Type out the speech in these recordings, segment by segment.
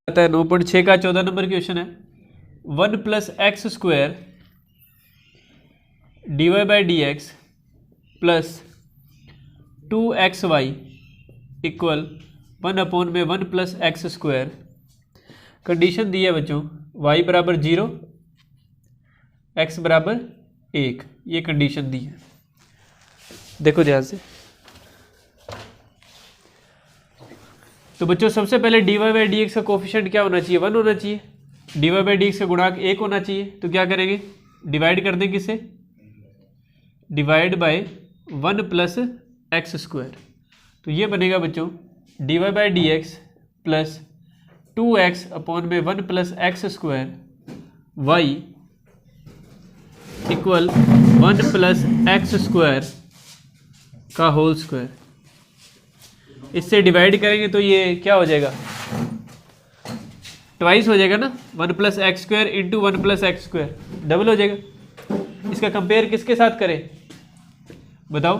आता है 9.6 का 14 नंबर क्वेश्चन है 1 plus x square D Y by D x plus 2xy equal 1/1 plus x square. Condition दी है बच्चों y बराबर 0 x बराबर 1, ये कंडीशन दी है। देखो ध्यान से। तो बच्चों सबसे पहले d Y by D x का कोफिशिएंट क्या होना चाहिए, 1 होना चाहिए। D Y by D x का गुणांक 1 होना चाहिए। तो क्या करेंगे, डिवाइड कर दें किससे, divide by 1 plus x square. तो ये बनेगा बच्चों d Y by D x plus 2x upon में 1 plus x square y equal 1 plus x square का होल स्क्वायर। इससे डिवाइड करेंगे तो ये क्या हो जाएगा, ट्वाइस हो जाएगा ना, 1 plus x square into 1 plus x square, double हो जाएगा। इसका कंपेयर किसके साथ करें बताओ,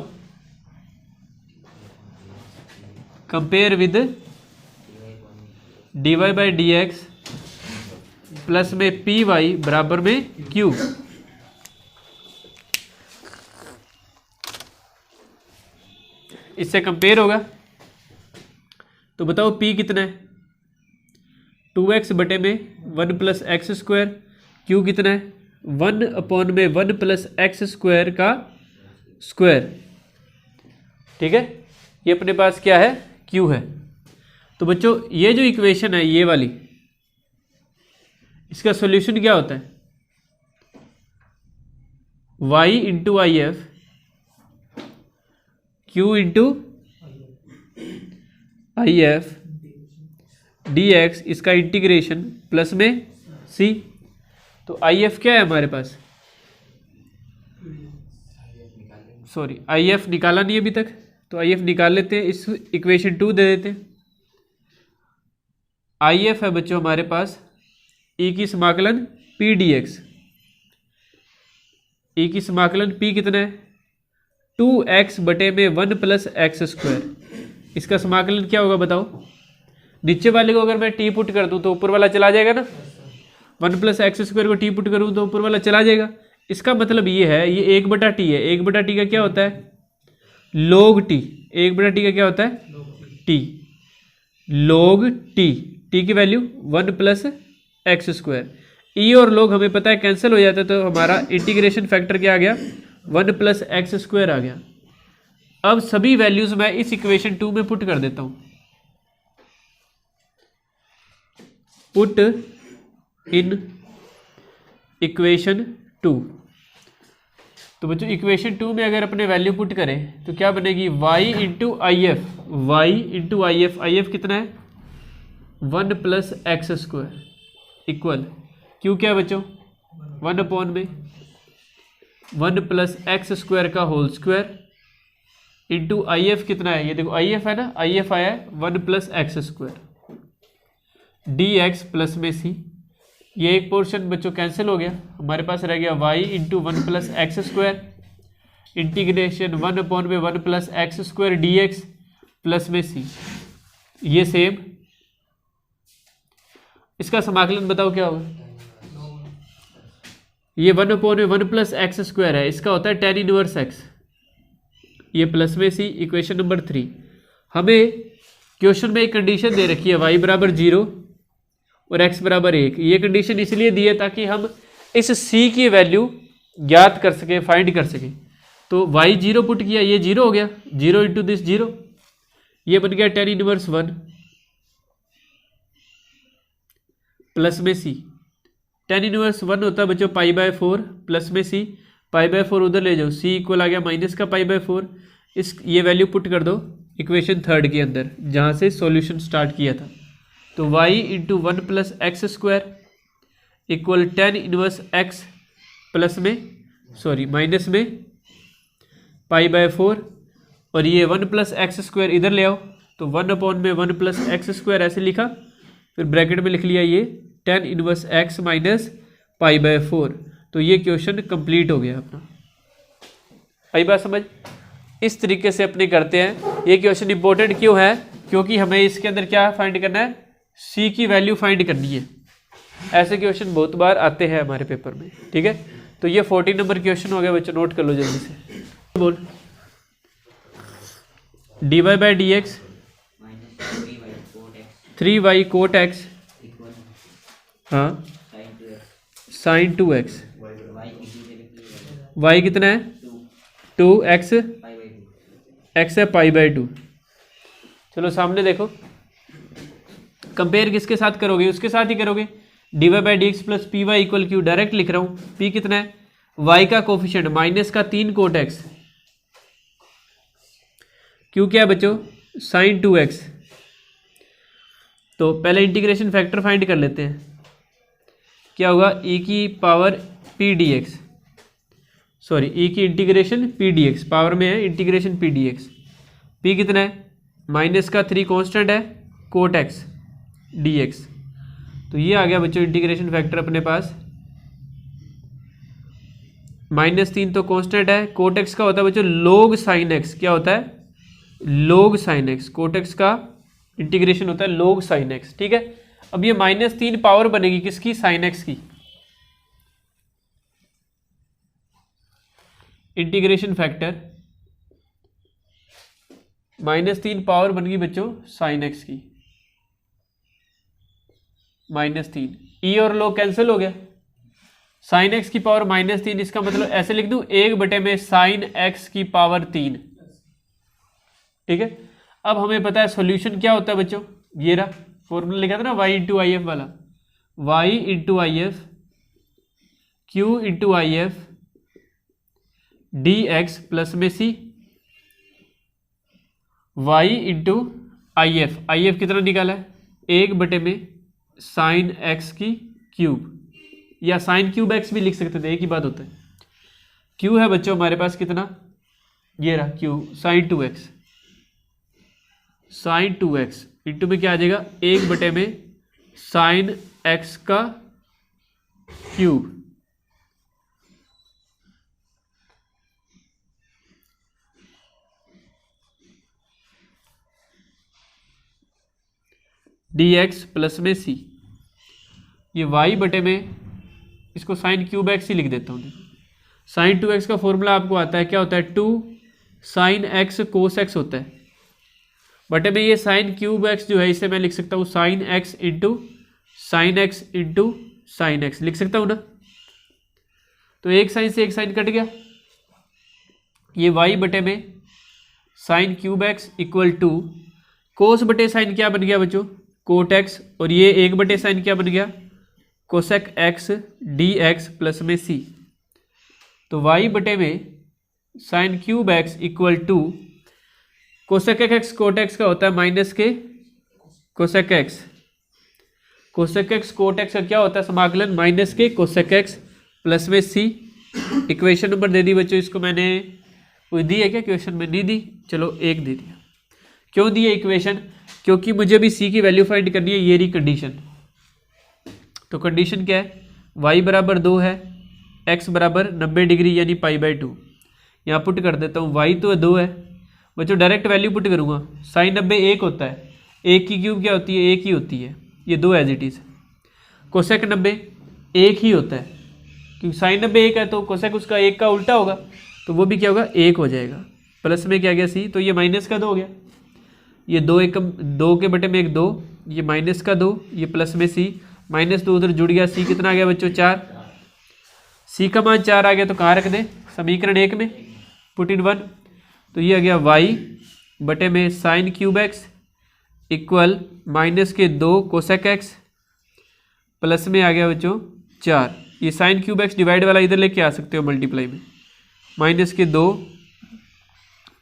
compare with d Y by D x plus में पी वाई बराबर में क्यू। इससे कंपेयर होगा तो बताओ p कितना है, 2x बटे में 1 प्लस एक्स स्क्वायर, q कितना है 1 अपॉन में 1 प्लस एक्स स्क्वायर का स्क्वायर। ठीक है, ये अपने पास क्या है, q है। तो बच्चों ये जो इक्वेशन है ये वाली, इसका सॉल्यूशन क्या होता है, y into I F q into I F D x, इसका इंटीग्रेशन प्लस में c। तो आई एफ क्या है हमारे पास, सॉरी आई एफ निकाला नहीं अभी तक, तो आई एफ निकाल लेते हैं, इस इक्वेशन 2 दे देते हैं। आई एफ है बच्चों हमारे पास ई की समाकलन पी डी एक्स, ई की समाकलन p कितना है 2x बटे में 1 प्लस एक्स स्क्वायर। इसका समाकलन क्या होगा बताओ, नीचे वाले को अगर मैं t पुट कर दूं तो ऊपर वाला चला जाएगा ना, 1 प्लस एक्स स्क्वायर को t पुट करूं तो ऊपर वाला चला जाएगा। इसका मतलब ये है, ये 1/t है, 1/t का क्या होता है log t, 1/t का क्या होता है t, log t, t की वैल्यू 1 प्लस एक्स स्क्वायर। ई और log हमें पता है कैंसिल हो जाता है, तो हमारा इंटीग्रेशन फैक्टर क्या आ गया 1 प्लस एक्स स्क्वायर आ गया। अब सभी वैल्यूज मैं इस इक्वेशन 2 में पुट कर देता हूं, पुट इन इक्वेशन 2। तो बच्चों इक्वेशन 2 में अगर अपने वैल्यू पुट करें तो क्या बनेगी, y into I F, y into I F कितना है 1 प्लस एक्स स्क्वायर इक्वल क्यों क्या बच्चों 1 अपॉन में 1 प्लस एक्स स्क्वायर का whole square into I F कितना है, ये देखो आई एफ है ना, आई एफ आया है 1 plus x square D x plus में सी। ये एक पोर्शन बच्चों कैंसिल हो गया, हमारे पास रह गया y into 1 plus x square integration 1 upon में 1 plus x square D x plus में सी। ये सेम, इसका समाकलन बताओ क्या होगा, ये 1 अपॉन में 1 प्लस एक्स स्क्वायर है, इसका होता है tan इनवर्स x, ये प्लस में सी। इक्वेशन नंबर 3, हमें क्वेश्चन में एक कंडीशन दे रखी है y बराबर 0 और x बराबर 1। ये कंडीशन इसलिए दी है ताकि हम इस c की वैल्यू ज्ञात कर सके, फाइंड कर सके। तो y 0 पुट किया, ये 0 हो गया, 0 इंटू दिस 0, ये बन गया tan इनवर्स 1 प्लस में c। tan इनवर्स 1 होता है बच्चों π/4 प्लस में c, π/4 उधर ले जाओ, c इक्वल आ गया माइनस का π/4। इस ये वैल्यू पुट कर दो इक्वेशन 3 के अंदर जहाँ से सॉल्यूशन स्टार्ट किया था। तो y into 1 plus x square equal tan inverse x plus में सॉरी माइनस में π/4, और ये 1 प्लस एक्स स्क्वायर इधर ले आओ, तो 1 अपॉन में 1 प्लस एक्स स्क्वायर ऐसे लिखा, फिर ब्रैकेट में लिख लिया ये tan इनवर्स x माइनस π/4। तो ये क्वेश्चन कंप्लीट हो गया अपना। आई बात समझ, इस तरीके से अपने करते हैं। ये क्वेश्चन इंपॉर्टेंट क्यों है, क्योंकि हमें इसके अंदर क्या फाइंड करना है, सी की वैल्यू फाइंड करनी है। ऐसे क्वेश्चन बहुत बार आते हैं हमारे पेपर में, ठीक है। तो ये 14 नंबर क्वेश्चन हो गया बच्चों, नोट कर लो जल्दी से। बोल dy by D x 3y cot x, हाँ साइन 2x, y कितना है 2x, x है पाई बाई 2। चलो सामने देखो, कंपेयर किसके साथ करोगे, उसके साथ ही करोगे। dy by D x plus P Y equal q, direct लिख रहा हूँ। p कितना है, y का कोफिशिएंट माइनस का 3 कोट x, q क्या है बच्चों साइन 2x। तो पहले इंटीग्रेशन फैक्टर फाइंड कर लेते हैं, क्या होगा e की power p dx, sorry e की इंटीग्रेशन p dx, पावर में है इंटीग्रेशन p dx। p कितना है माइनस का 3 कांस्टेंट है कोट x dx। तो ये आ गया बच्चों इंटीग्रेशन फैक्टर अपने पास। -3 तो कांस्टेंट है, कोट x का होता है बच्चों log sin x, क्या होता है log sin x, cot x का इंटीग्रेशन होता है log sin x, ठीक है। अब ये -3 पावर बनेगी किसकी, sin x की। इंटीग्रेशन फैक्टर -3 पावर बन गई बच्चों sin x की, -3, e और log कैंसिल हो गया, sin x की पावर -3, इसका मतलब ऐसे लिख दूं 1/में sin x की पावर 3, ठीक है। अब हमें पता है सॉल्यूशन क्या होता है बच्चों, ये रहा फॉर्मूला लिखा था ना y इंटू आई एफ वाला, y into I F Q into I F D x plus में सी, y इंटू आई एफ कितना निकाला है 1/में साइन एक्स की क्यूब, या साइन क्यूब एक्स भी लिख सकते थे, एक ही बात होता है। क्यू है बच्चों हमारे पास कितना, ये रहा Q sine 2x, sign 2x into में क्या आ जाएगा 1/में साइन x का क्यूब, dx प्लस में c, ये y/में इसको साइन क्यूब एक्स ही लिख देता हूँ। साइन 2x का फॉर्मूला आपको आता है, क्या होता है 2 साइन x कोस x होता है, बटे में ये साइन क्यूब एक्स जो है इसे मैं लिख सकता हूँ sine x into sine x into sine x, लिख सकता हूँ ना। तो एक साइन से एक साइन कट गया, ये y/में sine cube x equal to cos बटे साइन क्या बन गया बच्चों कोट एक्स, और ये 1/, साइन क्या बन गया cosec x d x plus में सी। तो y/में sine cube x equal to cosec x, cot x का होता है माइनस के cosec x, cosec x cot x का क्या होता है समाकलन माइनस के कोसेक एक्स प्लस में सी। इक्वेशन नंबर दे दी बच्चों, इसको मैंने कोई दी है क्या क्वेश्चन में, नहीं दी, चलो 1 दे दिया। क्यों दी है इक्वेशन, क्योंकि मुझे भी सी की वैल्यू फाइंड करनी है, ये रही कंडीशन। तो कंडीशन क्या है, y बराबर 2 है, x बराबर 90 डिग्री यानी π/2। यहाँ पुट कर देता हूँ, y तो 2 है बच्चों, डायरेक्ट वैल्यू पुट करूँगा, साइन 90 1 होता है, 1 की क्यूब क्या होती है 1 ही होती है, ये 2 एज इट इज। कोसेक 90 1 ही होता है, क्योंकि साइन 90 1 है तो कोसेक उसका 1 का उल्टा होगा, तो वो भी क्या होगा 1 हो जाएगा। प्लस में क्या गया सी, तो ये माइनस का 2 हो गया, ये 2 के बटे में 1 2, ये माइनस का 2, ये प्लस में सी, -2 उधर जुड़ गया, सी कितना आ गया बच्चों 4, सी का मान 4 आ गया, तो कहाँ रख दें समीकरण 1 में, पुट इन 1। तो ये आ गया y/में sine cube x equal -2 cosec x plus में आ गया बच्चों 4, ये साइन क्यूब एक्स डिवाइड वाला इधर लेके आ सकते हो मल्टीप्लाई में, -2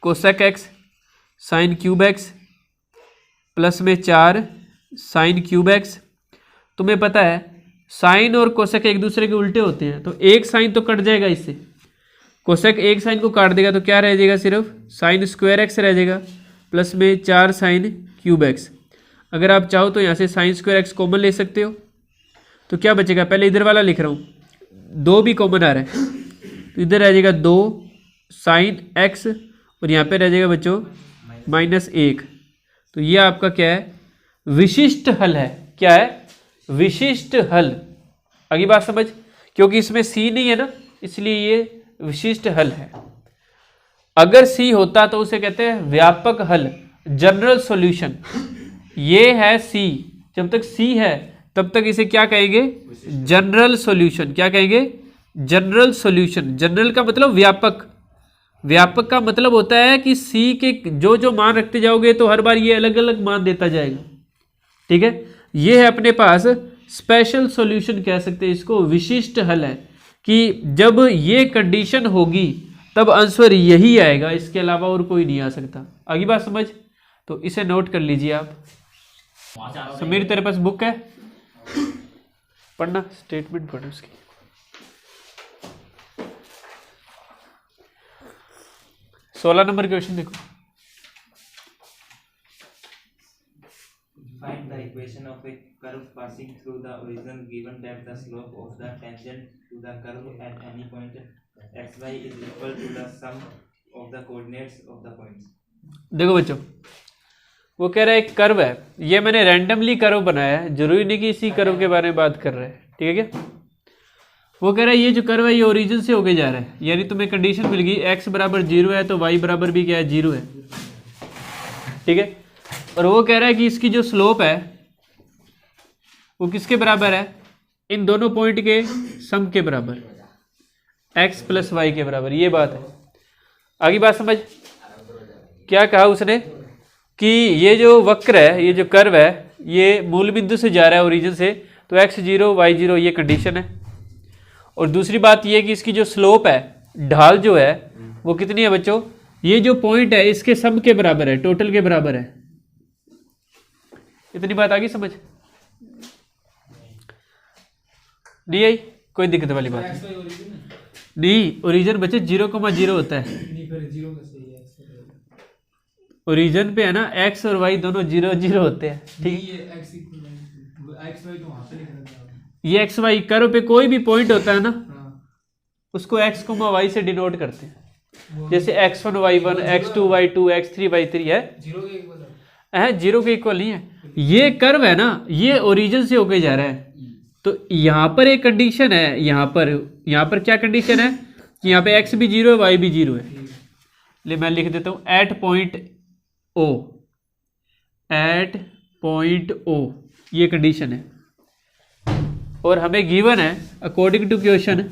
cosec x sign cube x plus में 4 साइन क्यूब एक्स। तुम्हें पता है साइन और कोसेक एक दूसरे के उल्टे होते हैं, तो एक साइन तो कट जाएगा इससे, कोसेक एक साइन को काट देगा तो क्या रह जाएगा सिर्फ साइन स्क्वायर एक्स रह जाएगा, प्लस में 4 साइन क्यूब एक्स। अगर आप चाहो तो यहाँ से साइन स्क्वायर एक्स कॉमन ले सकते हो, तो क्या बचेगा, पहले इधर वाला लिख रहा हूँ, 2 भी कॉमन आ रहा है, तो इधर रह जाएगा 2 साइन एक्स, और यहाँ पे रह जाएगा बच्चों -1। तो ये आपका क्या है विशिष्ट हल है, क्या है, विशिष्ट हल। अगली बात समझ, क्योंकि इसमें सी नहीं है ना, इसलिए ये विशिष्ट हल है। अगर सी होता तो उसे कहते हैं व्यापक हल, जनरल सॉल्यूशन। ये है सी, जब तक सी है तब तक इसे क्या कहेंगे, जनरल सॉल्यूशन। क्या कहेंगे, जनरल सॉल्यूशन। जनरल का मतलब व्यापक, व्यापक का मतलब होता है कि सी के जो जो मान रखते जाओगे तो हर बार ये अलग अलग मान देता जाएगा। ठीक है, ये है अपने पास स्पेशल सॉल्यूशन, कह सकते हैं इसको, विशिष्ट हल है कि जब ये कंडीशन होगी तब आंसर यही आएगा, इसके अलावा और कोई नहीं आ सकता। आगे बात समझ, तो इसे नोट कर लीजिए आप। समीर तेरे पास बुक है, पढ़ना, स्टेटमेंट पढ़ो उसकी। सोलह नंबर क्वेश्चन देखो। Find the equation of a curve passing through the origin given that the slope of the tangent to the curve at any point xy is equal to the sum of the coordinates of the points. देखो बच्चों, वो कह रहा है एक curve है, ये मैंने रैंडमली कर्व बनाया है, जरूरी नहीं कि इसी कर्व के बारे में बात कर रहे हैं। ठीक है क्या, वो कह रहा है ये जो कर्व है ये ओरिजिन से होके जा रहा है, यानी तुम्हें कंडीशन मिल गई x बराबर 0 है तो y बराबर भी क्या है, 0 है। ठीक है, और वो कह रहा है कि इसकी जो स्लोप है वो किसके बराबर है, इन दोनों पॉइंट के सम के बराबर, x प्लस वाई के बराबर। ये बात है। आगे बात समझ, क्या कहा उसने कि ये जो वक्र है, ये जो कर्व है, ये मूल बिंदु से जा रहा है ओरिजिन से, तो x0 y0 ये कंडीशन है। और दूसरी बात ये कि इसकी जो स्लोप है, ढाल जो है वो कितनी है बच्चों, ये जो पॉइंट है इसके सम के बराबर है, टोटल के बराबर है। इतनी बात आ गई समझ, नहीं आई कोई दिक्कत वाली बात नहीं। ओरिजिन बच्चे 0,0 होता है, ओरिजिन पे है ना, x और y दोनों 0 0 होते हैं। ठीक है, ये एक्स वाई कर्व पे कोई भी पॉइंट होता है ना, उसको x, y से डिनोट करते हैं। जैसे x1 y1, x2 y2, x3 y3 है, 0 के इक्वल नहीं है। ये कर्व है ना, ये ओरिजिन से होके जा रहा है, तो यहाँ पर एक कंडीशन है, यहाँ पर क्या कंडीशन है कि यहाँ पे x भी 0 है, y भी 0 है। ले मैं लिख देता हूँ एट पॉइंट O, ये कंडीशन है। और हमें गिवन है अकॉर्डिंग टू क्वेश्चन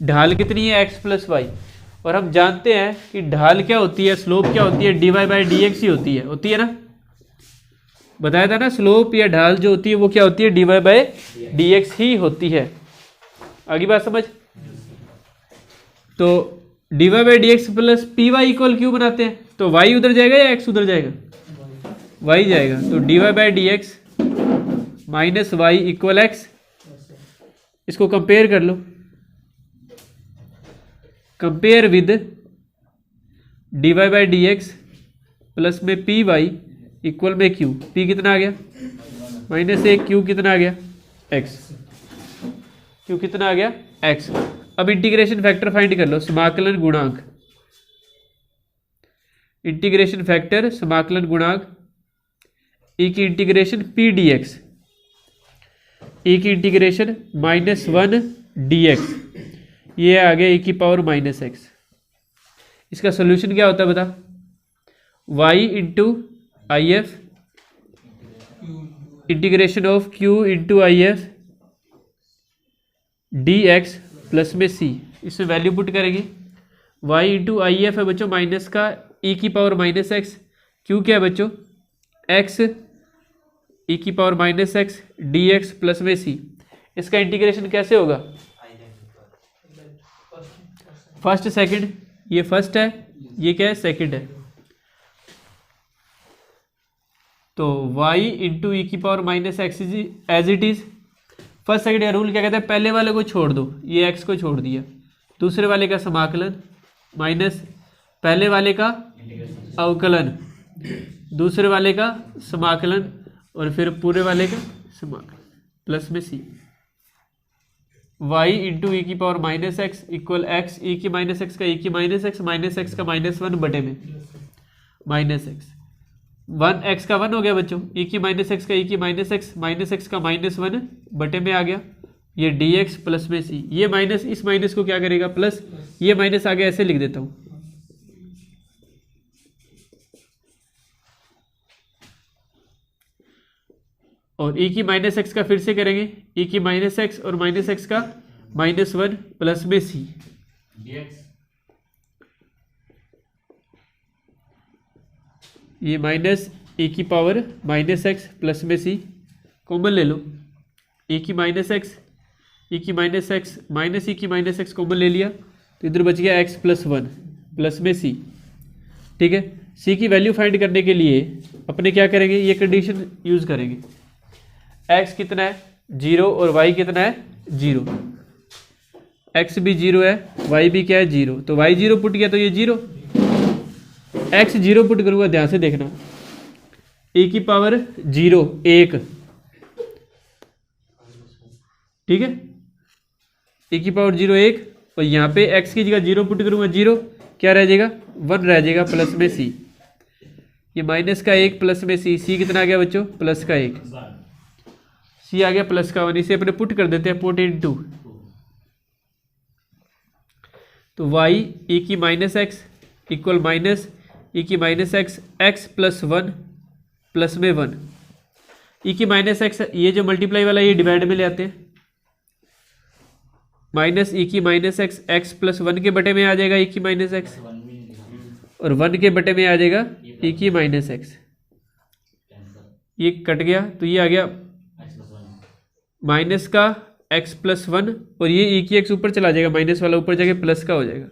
ढाल कितनी है, x प्लस वाई। और हम जानते हैं कि ढाल क्या होती है, स्लोप क्या होती है, dy/dx ही होती है ना, बताया था ना, स्लोप या ढाल जो होती है वो क्या होती है, dy/dx ही होती है। आगे बात समझ, तो dy/dx प्लस py इक्वल क्यों बनाते हैं, तो y उधर जाएगा या x उधर जाएगा, y जाएगा, तो dy/dx minus y equal x. इसको कंपेयर कर लो, कंपेयर विद dy/dx प्लस में पी वाई इक्वल में क्यू, पी कितना आ गया -1, क्यू कितना आ गया x, क्यू कितना आ गया x। अब इंटीग्रेशन फैक्टर फाइंड कर लो, समाकलन गुणांक, इंटीग्रेशन फैक्टर समाकलन गुणांक e की इंटीग्रेशन p dx, e की इंटीग्रेशन -1 dx, ये आ गया e की पावर -x। इसका सोल्यूशन क्या होता है बता, y into I F integration of q into I F D x plus में c, इसमें वैल्यू पुट करेंगे। y इंटू आई एफ है बच्चों माइनस का e की पावर -x, q क्या है बच्चों x e की पावर -x dx प्लस में c। इसका इंटीग्रेशन कैसे होगा, फर्स्ट सेकंड, ये फर्स्ट है, ये क्या है सेकंड है, तो y इंटू ई की power -x as it is. First second का रूल क्या कहता है, पहले वाले को छोड़ दो, ये x को छोड़ दिया, दूसरे वाले का समाकलन माइनस पहले वाले का अवकलन, दूसरे वाले का समाकलन, और फिर पूरे वाले का समाकलन प्लस में c। y इंटू ई की power -x equal x, e की -x का e की -x, -x का -1 बटे में -x, 1 का 1 हो गया बच्चों, e की माइनस एक्स का e की माइनस एक्स का -1 बटे में आ गया, ये dx प्लस में c, ये माइनस इस माइनस को क्या करेगा प्लस, ये माइनस आ गया, ऐसे लिख देता हूँ। और e की माइनस एक्स का फिर से करेंगे, e की माइनस एक्स और माइनस एक्स का -1 प्लस में c, ये माइनस e की पावर माइनस एक्स प्लस में c कॉमन ले लो, e की माइनस एक्स माइनस e की माइनस एक्स कॉमन ले लिया, तो इधर बच गया x प्लस 1 प्लस में c। ठीक है, c की वैल्यू फाइंड करने के लिए अपने क्या करेंगे, ये कंडीशन यूज करेंगे, x कितना है 0 और y कितना है 0, x भी 0 है y भी क्या है 0, तो y 0 पुट किया तो ये 0, x 0 पुट करूंगा, ध्यान से देखना, e की पावर 0 1, ठीक है, e की पावर 0 1, और यहाँ पे x की जगह 0 पुट करूंगा 0, क्या रह जाएगा 1 रह जाएगा प्लस में c, ये माइनस का 1 प्लस में c, c कितना आ गया बच्चों प्लस का 1, c आ गया प्लस का 1, इसे अपने पुट कर देते हैं, पुट इन 2, तो y e की minus x equal minus e की minus x x plus 1 plus में 1, e की माइनस एक्स, ये जो मल्टीप्लाई वाला ये डिवाइड में ले आते हैं, माइनस e की माइनस एक्स एक्स प्लस 1 के बटे में आ जाएगा e की माइनस एक्स, और 1 के बटे में आ जाएगा e की माइनस एक्स, ये कट गया तो ये आ गया माइनस का x प्लस 1, और ये e की x ऊपर चला जाएगा, माइनस वाला ऊपर जाके प्लस का हो जाएगा,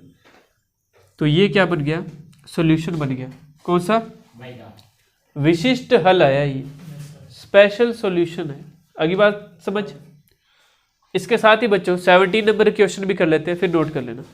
तो ये क्या बन गया सॉल्यूशन बन गया, कौन सा विशिष्ट हल आया, ये स्पेशल सॉल्यूशन है। अगली बात समझ, इसके साथ ही बच्चों 17 नंबर क्वेश्चन भी कर लेते हैं, फिर नोट कर लेना।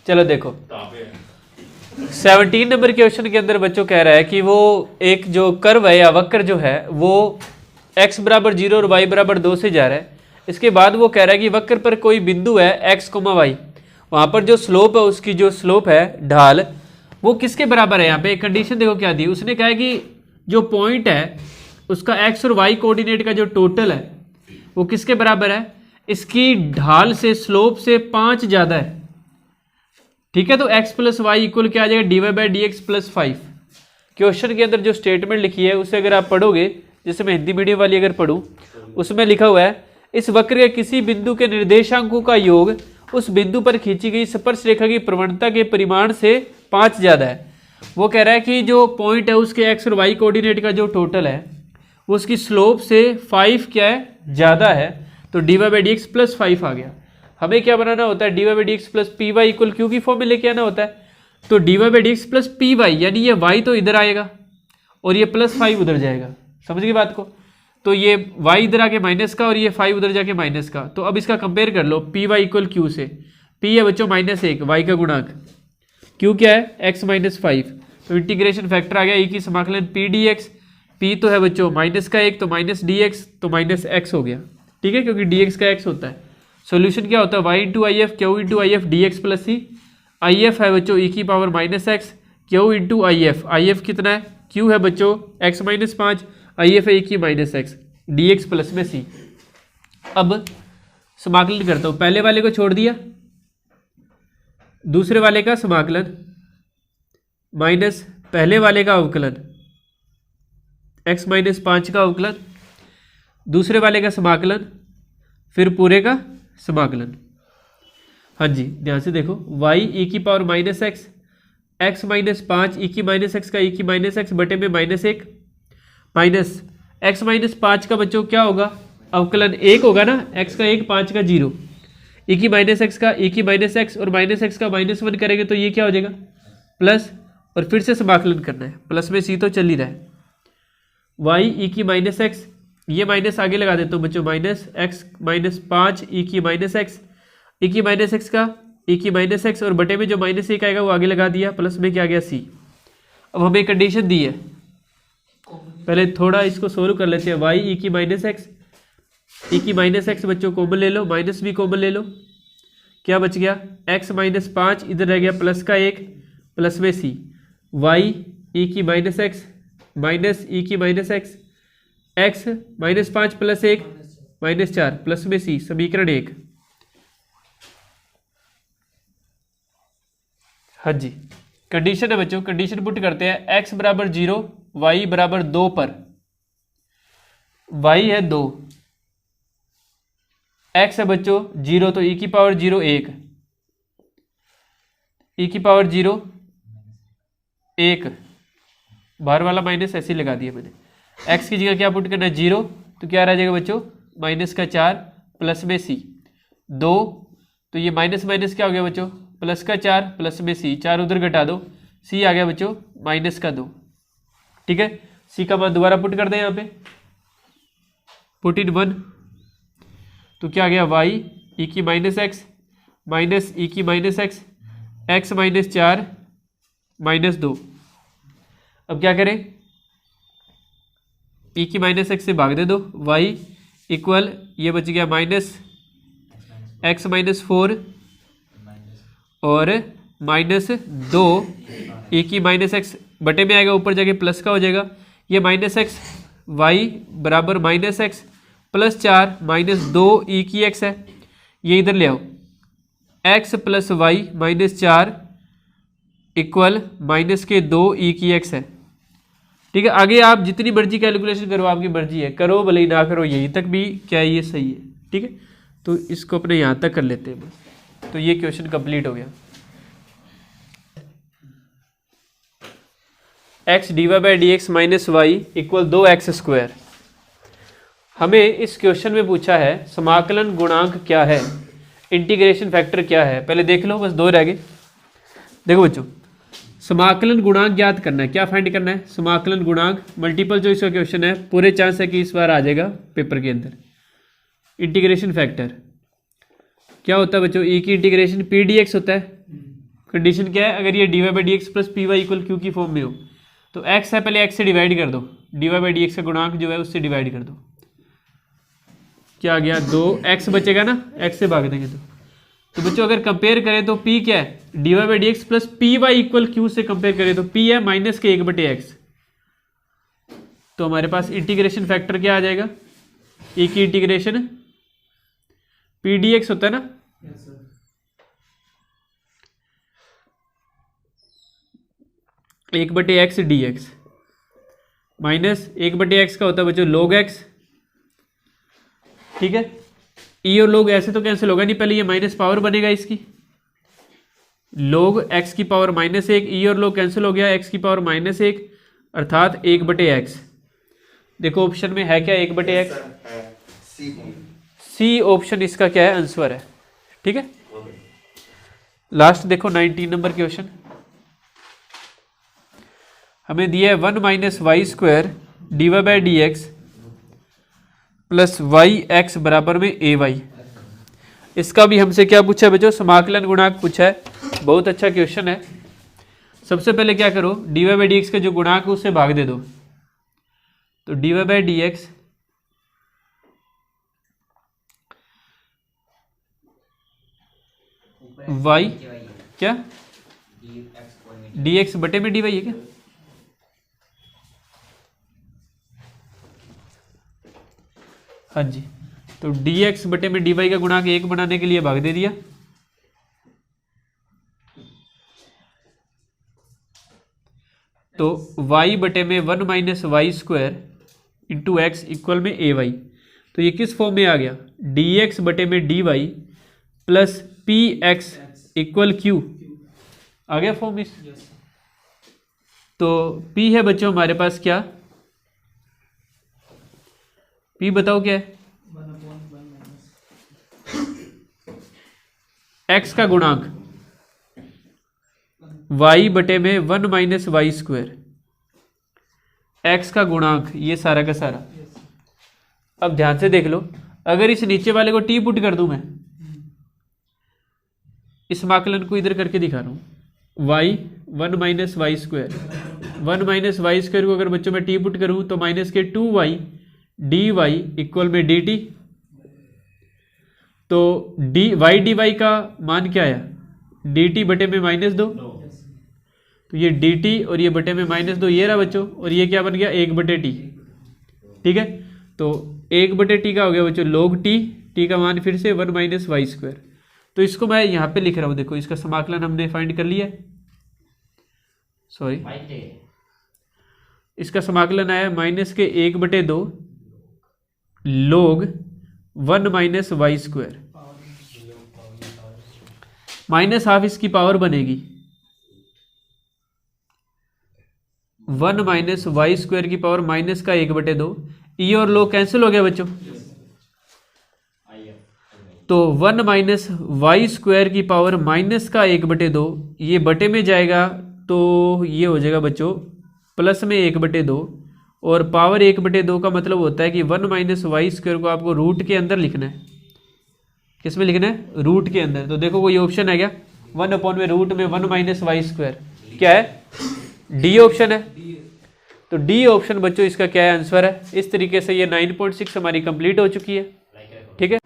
चलो देखो 17 नंबर क्वेश्चन के अंदर बच्चों कह रहा है कि वो एक जो कर्व है या वक्र जो है वो x बराबर 0 और y बराबर 2 से जा रहा है। इसके बाद वो कह रहा है कि वक्र पर कोई बिंदु है x, y, वहाँ पर जो स्लोप है, उसकी जो स्लोप है ढाल, वो किसके बराबर है। यहाँ पे एक कंडीशन देखो क्या दी, उसने कहा है कि जो पॉइंट है उसका x और y कोऑर्डिनेट का जो टोटल है वो किसके बराबर है, इसकी ढाल से स्लोप से 5 ज़्यादा है। ठीक है, तो x प्लस वाई इक्वल क्या आ जाएगा dy by D x plus 5। Question के अंदर जो स्टेटमेंट लिखी है उसे अगर आप पढ़ोगे, जैसे मैं हिंदी मीडियम वाली अगर पढ़ूँ, उसमें लिखा हुआ है इस वक्र के किसी बिंदु के निर्देशांकों का योग उस बिंदु पर खींची गई स्पर्श रेखा की प्रवणता के परिमाण से 5 ज़्यादा है। वो कह रहा है कि जो पॉइंट है उसके x और y कोऑर्डिनेट का जो टोटल है वो उसकी स्लोप से 5 क्या है ज़्यादा है, तो dy by D x plus 5 आ गया। हमें क्या बनाना होता है, dy by D x plus P Y equal Q की फॉर्म में लेके आना होता है। तो dy by D x plus P y, यानी ये y तो इधर आएगा और ये प्लस 5 उधर जाएगा, समझ गए बात को। तो ये y इधर आके माइनस का और ये 5 उधर जाके माइनस का। तो अब इसका कंपेयर कर लो पी वाई इक्वल क्यू से। p है बच्चों -1, y का गुणांक, q क्या है x माइनस 5, तो इंटीग्रेशन फैक्टर आ गया e की समाकलन p डी एक्स। p तो है बच्चों -1 तो माइनस डी एक्स तो माइनस x हो गया। ठीक है, क्योंकि dx का x होता है। सॉल्यूशन क्या होता है y into I F, Q into I F D x plus C. I F है बच्चों e की power -x, Q into I F कितना है क्यू है बच्चों x माइनस 5, आई एफ है की minus x, d x plus में सी। अब समाकलन करता हूँ, पहले वाले को छोड़ दिया, दूसरे वाले का समाकलन माइनस पहले वाले का अवकलन, x माइनस 5 का अवकलन, दूसरे वाले का समाकलन, फिर पूरे का समाकलन। हाँ जी ध्यान से देखो, y e की power minus x, x minus 5 ई की माइनस एक्स का ई की माइनस एक्स बटे में माइनस 1, माइनस एक्स माइनस 5 का बच्चों क्या होगा, अवकलन 1 होगा ना, x का 1 5 का 0, ई की माइनस एक्स का ई की माइनस एक्स और माइनस एक्स का माइनस 1 करेंगे तो ये क्या हो जाएगा प्लस, और फिर से समाकलन करना है, प्लस में सी तो चल ही रहा है, y ई की माइनस एक्स, ये माइनस आगे लगा देता हूँ बच्चों, माइनस एक्स माइनस 5 ई की माइनस एक्स, ई की माइनस एक्स का ई की माइनस एक्स और बटे में जो माइनस 1 आएगा वो आगे लगा दिया, प्लस में क्या गया सी। अब हमें कंडीशन दी है, पहले थोड़ा इसको सोल्व कर लेते हैं, y ई की माइनस एक्स, ई की माइनस एक्स बच्चों कॉमन ले लो, माइनस भी कॉमन ले लो, क्या बच गया x माइनस 5, इधर रह गया प्लस का 1, प्लस में सी, y ई की माइनस एक्स माइनस ई की minus x, x minus 5 plus 1 minus 4 plus में सी, समीकरण 1। हाँ जी कंडीशन है बच्चों, कंडीशन पुट करते हैं, x बराबर 0, y बराबर 2 पर, y है 2, x है बच्चों 0 तो e की पावर 0 1, e की पावर 0 1, बाहर वाला माइनस ऐसे ही लगा दिया मैंने, x की जगह क्या पुट करना है 0, तो क्या रह जाएगा बच्चों माइनस का 4 प्लस में सी 2, तो ये माइनस माइनस क्या हो गया बच्चों प्लस का 4 प्लस में सी, 4 उधर घटा दो, सी आ गया बच्चों माइनस का 2। ठीक है, सी का मान दोबारा पुट कर दें यहाँ पे, पुट इन 1, तो क्या आ गया y ई की माइनस एक्स माइनस ई की minus x, x minus 4 minus 2। अब क्या करें, ई की माइनस एक्स से भाग दे दो, y इक्वल ये बच गया माइनस एक्स माइनस 4 और माइनस 2, ई की माइनस एक्स बटे में आएगा, ऊपर जाके प्लस का हो जाएगा, ये माइनस एक्स, वाई बराबर minus X plus 4 minus 2 E की एक्स है, ये इधर ले आओ, X plus Y minus 4 equal minus के 2 ई की एक्स है। ठीक है, आगे आप जितनी मर्जी कैलकुलेशन करो, आपकी मर्जी है, करो भले ही ना करो, यहीं तक भी क्या है ये सही है। ठीक है, तो इसको अपने यहाँ तक कर लेते हैं बस, तो ये क्वेश्चन कंप्लीट हो गया। X d Y by D x minus y equal 2x square. हमें इस क्वेश्चन में पूछा है समाकलन गुणांक क्या है, इंटीग्रेशन फैक्टर क्या है, पहले देख लो, बस 2 रह गए। देखो बच्चों, समाकलन गुणांक ज्ञात करना है, क्या फाइंड करना है, समाकलन गुणांक, मल्टीपल चॉइस का क्वेश्चन है, पूरे चांस है कि इस बार आ जाएगा पेपर के अंदर। इंटीग्रेशन फैक्टर क्या होता है बच्चों, ई की इंटीग्रेशन पी डी एक्स होता है, कंडीशन क्या है, अगर ये D Y by D x plus P Y equal Q की फॉर्म में हो, तो एक्स है पहले एक्स से डिवाइड कर दो, D Y by D x का गुणांक जो है उससे डिवाइड कर दो, क्या आ गया 2x बचेगा ना, x से भाग देंगे तो बच्चों अगर कंपेयर करें तो p क्या है, D Y by D x plus P Y equal Q से कंपेयर करें तो p है माइनस के 1/x, तो हमारे पास इंटीग्रेशन फैक्टर क्या आ जाएगा, e की इंटीग्रेशन पी डी एक्स होता है ना, एक बटे x d x minus 1/x का होता है बच्चों log x। ठीक है, ई और लोग ऐसे तो कैंसिल होगा नहीं, पहले ये माइनस पावर बनेगा इसकी, log x की पावर -1, ई और लोग कैंसिल हो गया, x की पावर -1 अर्थात 1/x। देखो ऑप्शन में है क्या 1/x, सी ऑप्शन इसका क्या है, आंसर है। ठीक है, लास्ट देखो 19 नंबर क्वेश्चन, हमें दिया है 1 minus Y square D Y by D x plus Y X बराबर में ए वाई। इसका भी हमसे क्या पूछा है बच्चों, समाकलन गुणांक पूछा है, बहुत अच्छा क्वेश्चन है। सबसे पहले क्या करो, D Y by D x का जो गुणांक है उससे भाग दे दो, तो D Y by D X Y क्या डी एक्स बटे में डी वाई है क्या, हाँ जी, तो dx बटे में dy का गुणांक 1 बनाने के लिए भाग दे दिया। तो y बटे में 1 minus Y square into X equal में ए वाई। तो ये किस फॉर्म में आ गया, dx बटे में dy plus P x equal Q आ गया फॉर्म इस। तो p है बच्चों हमारे पास क्या, p बताओ क्या है, x का गुणांक y बटे में 1 माइनस वाई स्क्वायर, x का गुणांक ये सारा का सारा। अब ध्यान से देख लो, अगर इस नीचे वाले को t पुट कर दूं मैं, इस समाकलन को इधर करके दिखा रहा हूं, y 1 minus Y square, 1 minus Y square को अगर बच्चों में t पुट करूं तो माइनस के 2y dy इक्वल में dt। तो वाई डी वाई का मान क्या आया, dt बटे में -2, तो ये dt और ये बटे में -2 ये रहा बच्चों, और ये क्या बन गया 1 बटे टी। ठीक है, तो 1 बटे टी का हो गया बच्चों log t का मान फिर से 1 माइनस वाई स्क्वायर। तो इसको मैं यहाँ पे लिख रहा हूँ, देखो इसका समाकलन हमने फाइंड कर लिया, सॉरी इसका समाकलन आया माइनस के 1 बटे 2 log 1 minus Y square, minus half इसकी पावर बनेगी 1 माइनस वाई स्क्वायर की पावर माइनस का 1 बटे 2, ई और log कैंसिल हो गया बच्चों। तो 1 माइनस वाई स्क्वायर की पावर माइनस का 1 बटे 2, ये बटे में जाएगा तो ये हो जाएगा बच्चों प्लस में 1 बटे 2, और पावर 1 बटे 2 का मतलब होता है कि 1 माइनस वाई स्क्वायर को आपको रूट के अंदर लिखना है। किस में लिखना है, रूट के अंदर। तो देखो कोई ऑप्शन है क्या, 1 अपॉन में रूट में 1 माइनस वाई स्क्वायर क्या है, डी ऑप्शन है। तो डी ऑप्शन बच्चों इसका क्या है, आंसर है। इस तरीके से ये 9.6 हमारी कंप्लीट हो चुकी है। ठीक है।